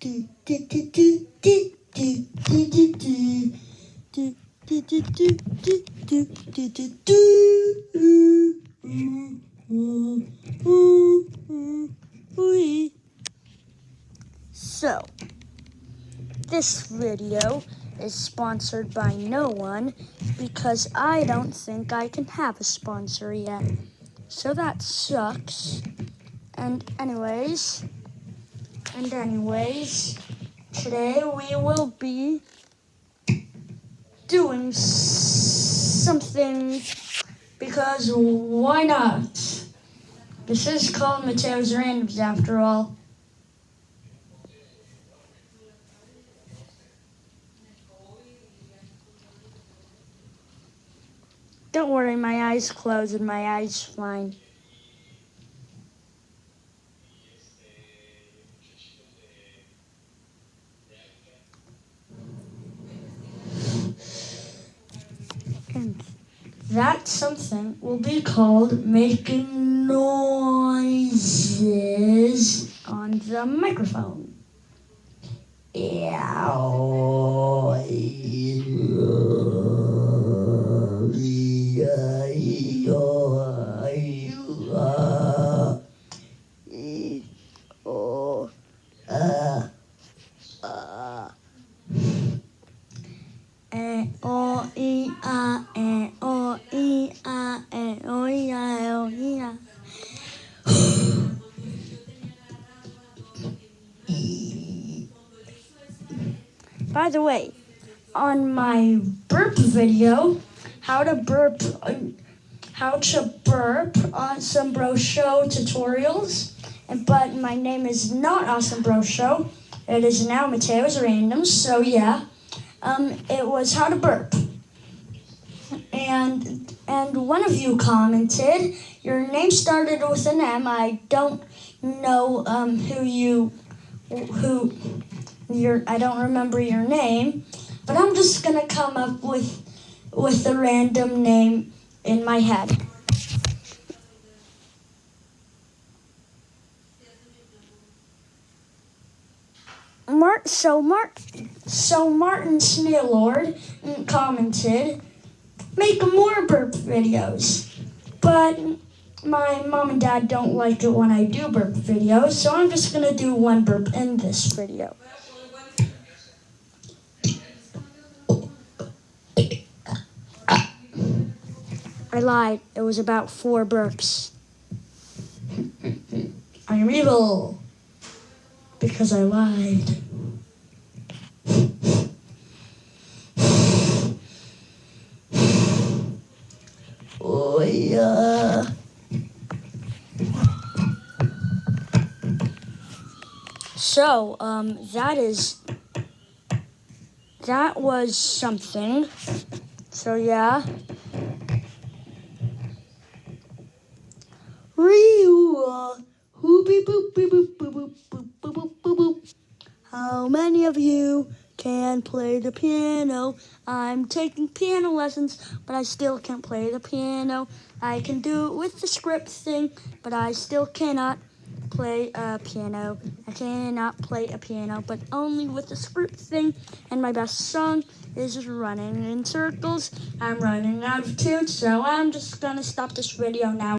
So, this video is sponsored by no one because I don't think I can have a sponsor yet. So that sucks. And anyways, today we will be doing something because why not? This is called Mateo's Randoms after all. Don't worry, my eyes closed and my eyes fine. And that something will be called making noises on the microphone. By the way, on my burp video, how to burp Awesome Bro Show tutorials, but my name is not Awesome Bro Show. It is now Mateo's Randoms. So yeah, it was how to burp, and one of you commented. Your name started with an M. I don't know I don't remember your name, but I'm just gonna come up with a random name in my head. Martin Snailord commented, make more burp videos, but my mom and dad don't like it when I do burp videos, so I'm just gonna do one burp in this video. I lied. It was about 4 burps. I'm evil because I lied. Oh yeah. So, that was something. So yeah. How many of you can play the piano? I'm taking piano lessons, but I still can't play the piano. I can do it with the script thing, but I still cannot play a piano. I cannot play a piano, but only with the script thing. And my best song is Running in Circles. I'm running out of tunes, so I'm just gonna stop this video now.